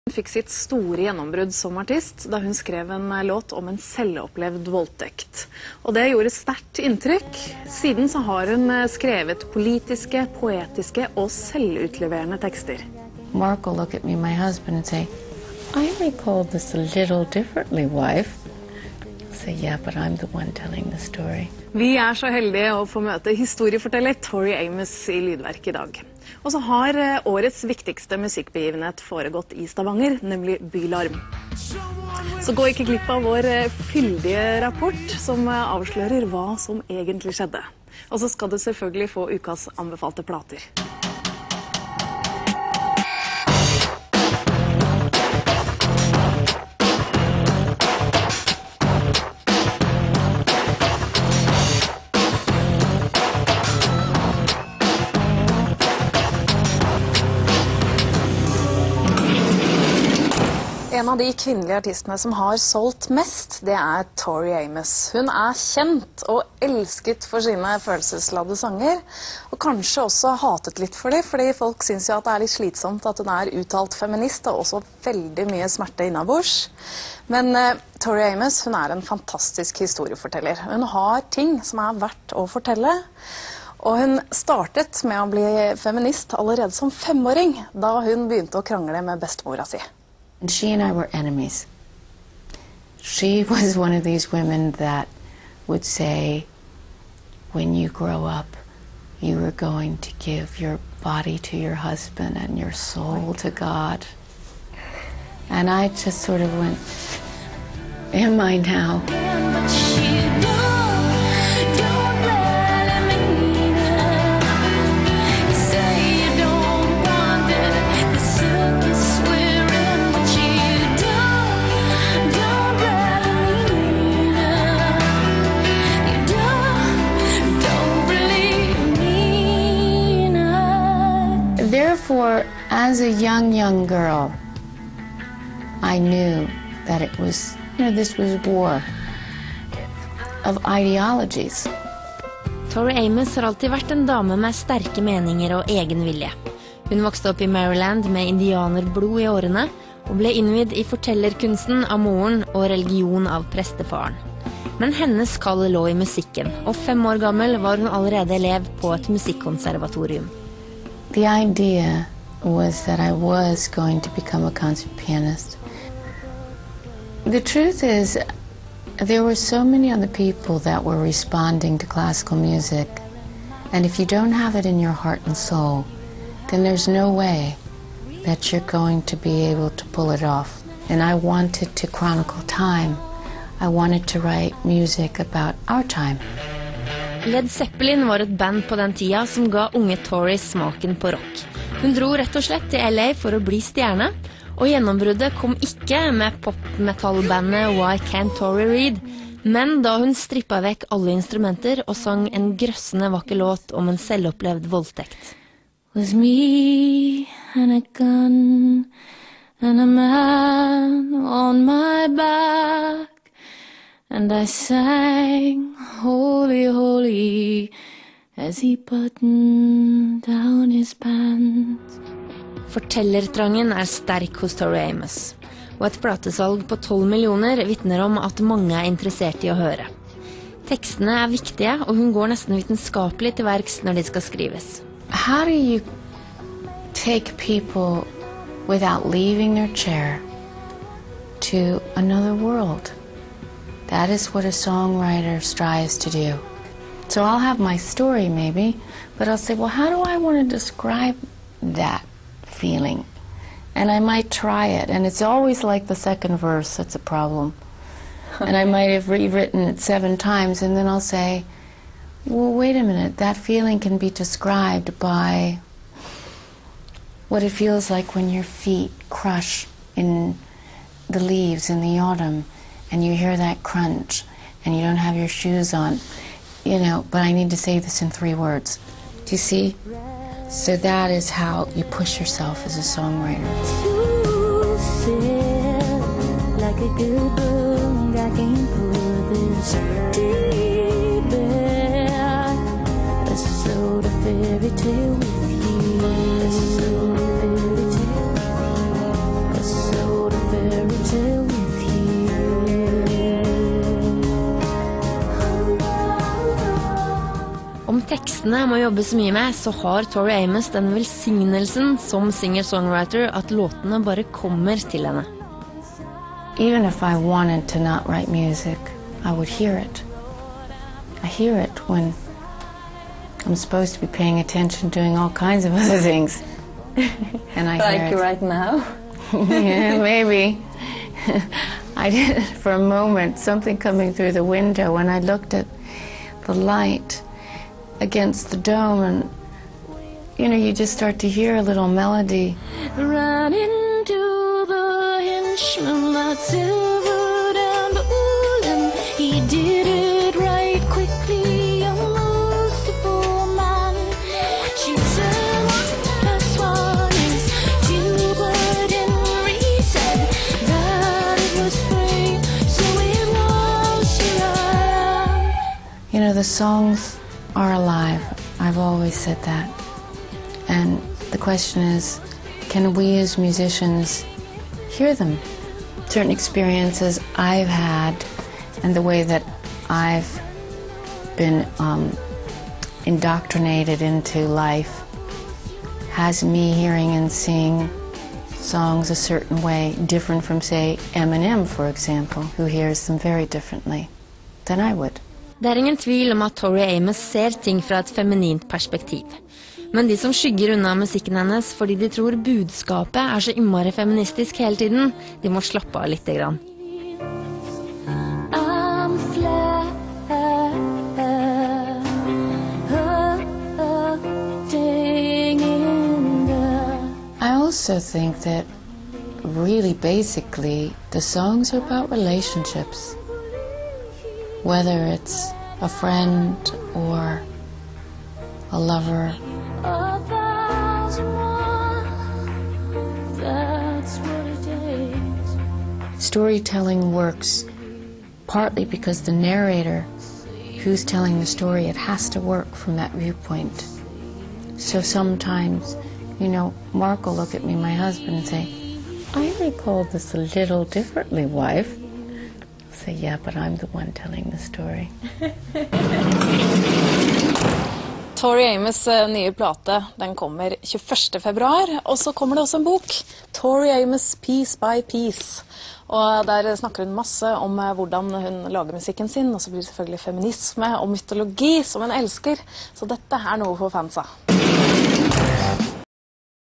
Hun fikk sitt store gjennombrudd som artist da hun skrev en låt om en selvopplevd voldtekt. Og det gjorde sterkt inntrykk. Siden så har hun skrevet politiske, poetiske og selvutleverende tekster. Mark will look at me, my husband, and say, I recall this a little differently, wife. I'll say, yeah, but I'm the one telling the story. Vi er så heldige å få møte historieforteller Tori-Amos i Lydverke i dag. Og så har årets viktigste musikkbegivenhet foregått i Stavanger, nemlig Bylarm. Så gå ikke glipp av vår fyldige rapport som avslører hva som egentlig skjedde. Og så skal du selvfølgelig få ukas anbefalte plater. En av de kvinnelige artistene som har solgt mest, det er Tori-Amos. Hun er kjent og elsket for sine følelsesladde sanger, og kanskje også hatet litt for dem, fordi folk synes jo at det er litt slitsomt at hun er uttalt feminist, og også veldig mye smerte innabords. Men Tori-Amos, hun er en fantastisk historieforteller. Hun har ting som er verdt å fortelle, og hun startet med å bli feminist allerede som 5-åring, da hun begynte å krangle med bestemora si. And she and I were enemies. She was one of these women that would say, when you grow up, you are going to give your body to your husband and your soul to God. And I just sort of went, am I now? Therefore, as a young girl, I knew that it was, this was war of ideologies. Tori-Amos har alltid vært en dame med sterke meninger og egen vilje. Hun vokste opp i Maryland med indianerblod i årene, og ble innvidd i fortellerkunsten av moren og religion av prestefaren. Men hennes kall lå i musikken, og 5 år gammel var hun allerede elev på et musikkonservatorium. The idea was that I was going to become a concert pianist. The truth is, there were so many other people that were responding to classical music, and if you don't have it in your heart and soul, then there's no way that you're going to be able to pull it off. And I wanted to chronicle time. I wanted to write music about our time. Led Zeppelin var et band på den tida som ga unge Tori smaken på rock. Hun dro rett og slett til LA for å bli stjerne, og gjennombruddet kom ikke med pop-metallbandet Why Can't Tori Read, men da hun strippet vekk alle instrumenter og sang en grøssende vakker låt om en selvopplevd voldtekt. Was me and a gun and a man on my back. And I sang, holy, holy, as he buttoned down his pants. Fortellertrangen er sterk hos Tori-Amos, og et platesalg på 12 millioner vitner om at mange er interessert i å høre. Tekstene er viktige, og hun går nesten vitenskapelig til verks når de skal skrives. How do you take people without leaving their chair to another world? That is what a songwriter strives to do. So I'll have my story maybe, but I'll say, well, how do I want to describe that feeling? And I might try it, and it's always like the second verse that's a problem. And I might have rewritten it 7 times, and then I'll say, well, wait a minute, that feeling can be described by what it feels like when your feet crush in the leaves in the autumn, and you hear that crunch, and you don't have your shoes on, but I need to say this in 3 words. Do you see? So that is how you push yourself as a songwriter. You said, like a good book, I can put this deep in. Let's slow the fairy tale with you. Let's slow the fairy tale. Let's slow tekstene må jobbe så mye med, så har Tori-Amos den velsignelsen som singer-songwriter at låtene bare kommer til henne. Even if I wanted to not write music, I would hear it. I hear it when I'm supposed to be paying attention, doing all kinds of other things. And I hear it. Right now? Yeah, maybe. I did for a moment, something coming through the window when I looked at the light against the dome, and you just start to hear a little melody. Run into the henchman, that silvered and woolen. He did it right quickly, a merciful man. She said, "Plus one is two," but Henry said that it was three, so it was herein. The songs are alive. I've always said that. And the question is, can we as musicians hear them? Certain experiences I've had and the way that I've been indoctrinated into life has me hearing and seeing songs a certain way, different from, say, Eminem, for example, who hears them very differently than I would. Det ingen tvil om at Tori-Amos ser ting fra et feminint perspektiv. Men de som skygger unna musikken hennes fordi de tror budskapet så innmari feministisk hele tiden, de må slappe av litt grann. I'm floating in the... I also think that really basically the songs are about relationships. Whether it's a friend or a lover. 1,001, that's what it is. Storytelling works partly because the narrator who's telling the story, it has to work from that viewpoint. So sometimes, Mark will look at me, my husband, and say, "I recall this a little differently, wife." Say, "Yeah, but I'm the one telling the story." Tori-Amos nye plate, den kommer 21. februar, og så kommer det også en bok, Tori-Amos Piece by Piece. Og der snakker hun masse om hvordan hun lager musikken sin, og så blir det selvfølgelig feminisme og mytologi som hun elsker, så dette noe for fansa.